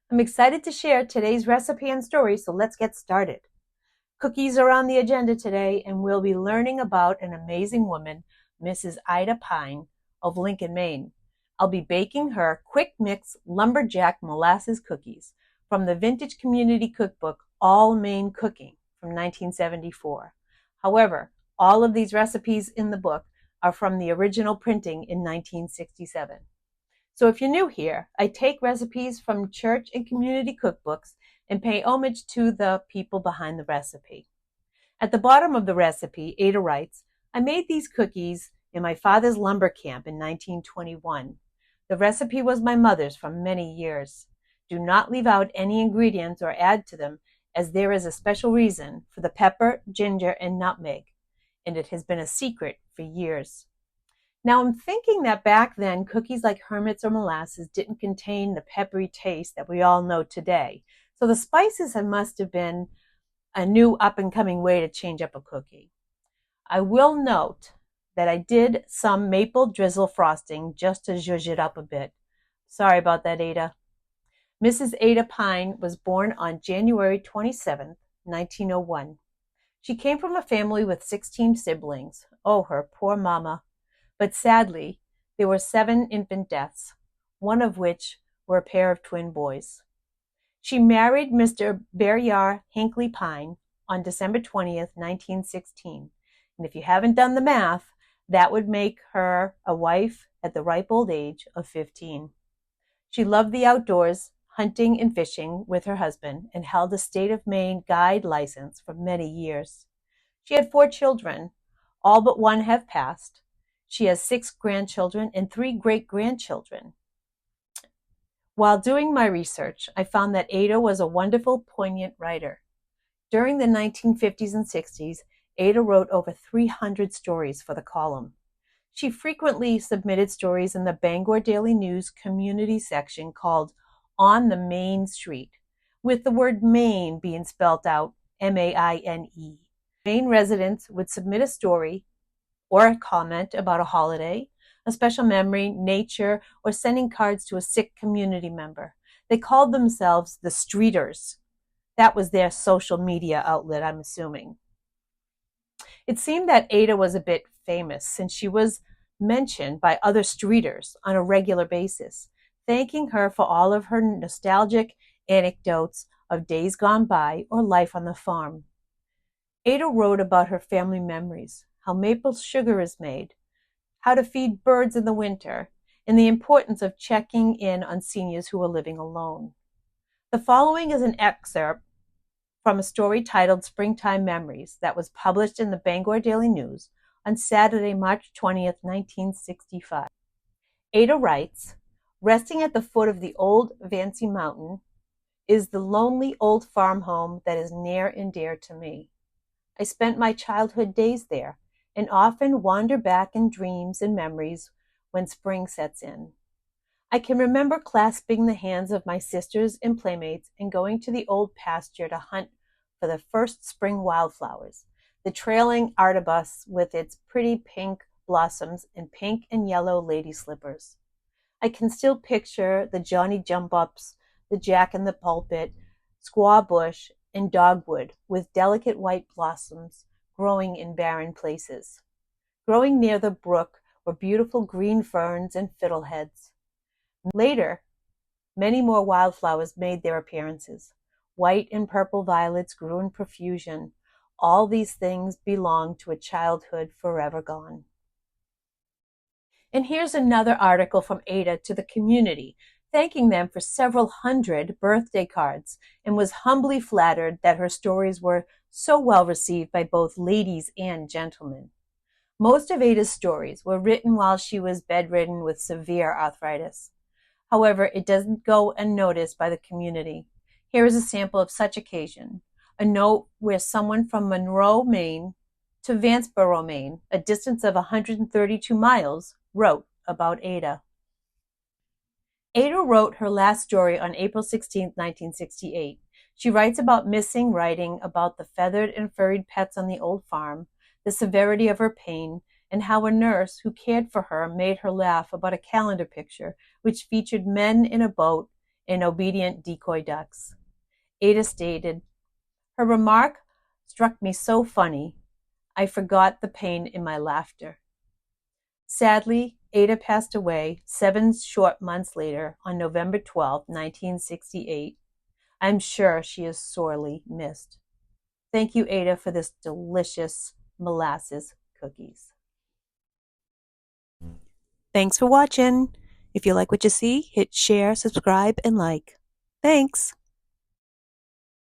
I'm excited to share today's recipe and story, so let's get started. Cookies are on the agenda today, and we'll be learning about an amazing woman, Mrs. Ada Pine of Lincoln, Maine. I'll be baking her quick mix Lumberjack Molasses cookies from the vintage community cookbook, Maine Cooking from 1974. However, all of these recipes in the book are from the original printing in 1967. So if you're new here, I take recipes from church and community cookbooks and pay homage to the people behind the recipe. At the bottom of the recipe, Ada writes, I made these cookies in my father's lumber camp in 1921. The recipe was my mother's for many years. Do not leave out any ingredients or add to them, as there is a special reason for the pepper, ginger, and nutmeg, and it has been a secret for years. Now I'm thinking that back then, cookies like Hermit's or Molasses didn't contain the peppery taste that we all know today. So the spices must have been a new up-and-coming way to change up a cookie. I will note that I did some maple drizzle frosting just to zhuzh it up a bit. Sorry about that, Ada. Mrs. Ada Pine was born on January 27, 1901. She came from a family with 16 siblings. Oh, her poor mama. But sadly, there were 7 infant deaths, one of which were a pair of twin boys. She married Mr. Bayard Hinckley Pine on December 20th, 1916. And if you haven't done the math, that would make her a wife at the ripe old age of 15. She loved the outdoors, hunting and fishing with her husband, and held a state of Maine guide license for many years. She had 4 children. All but one have passed. She has 6 grandchildren and 3 great-grandchildren. While doing my research, I found that Ada was a wonderful, poignant writer. During the 1950s and 60s, Ada wrote over 300 stories for the column. She frequently submitted stories in the Bangor Daily News community section called On the Main Street, with the word Maine being spelled out M-A-I-N-E. Maine residents would submit a story or a comment about a holiday, a special memory, nature, or sending cards to a sick community member. They called themselves the Streeters. That was their social media outlet, I'm assuming. It seemed that Ada was a bit famous since she was mentioned by other Streeters on a regular basis, thanking her for all of her nostalgic anecdotes of days gone by or life on the farm. Ada wrote about her family memories, how maple sugar is made, how to feed birds in the winter, and the importance of checking in on seniors who are living alone. The following is an excerpt from a story titled Springtime Memories that was published in the Bangor Daily News on Saturday, March 20th, 1965. Ada writes, resting at the foot of the old Vancy Mountain is the lonely old farm home that is near and dear to me. I spent my childhood days there, and often wander back in dreams and memories when spring sets in. I can remember clasping the hands of my sisters and playmates and going to the old pasture to hunt for the first spring wildflowers, the trailing arquebus with its pretty pink blossoms and pink and yellow lady slippers. I can still picture the Johnny jump-ups, the Jack in the pulpit, squaw bush, and dogwood with delicate white blossoms growing in barren places. Growing near the brook were beautiful green ferns and fiddleheads. Later, many more wildflowers made their appearances. White and purple violets grew in profusion. All these things belonged to a childhood forever gone. And here's another article from Ada to the community, thanking them for several hundred birthday cards, and was humbly flattered that her stories were so well received by both ladies and gentlemen. Most of Ada's stories were written while she was bedridden with severe arthritis. However, it doesn't go unnoticed by the community. Here is a sample of such occasion, a note where someone from Monroe, Maine to Vanceboro, Maine, a distance of 132 miles, wrote about Ada. Ada wrote her last story on April 16, 1968. She writes about missing writing about the feathered and furried pets on the old farm, the severity of her pain, and how a nurse who cared for her made her laugh about a calendar picture which featured men in a boat and obedient decoy ducks. Ada stated, "Her remark struck me so funny, I forgot the pain in my laughter." Sadly, Ada passed away 7 short months later on November 12, 1968. I'm sure she is sorely missed. Thank you, Ada, for this delicious molasses cookies. Thanks for watching. If you like what you see, hit share, subscribe, and like. Thanks.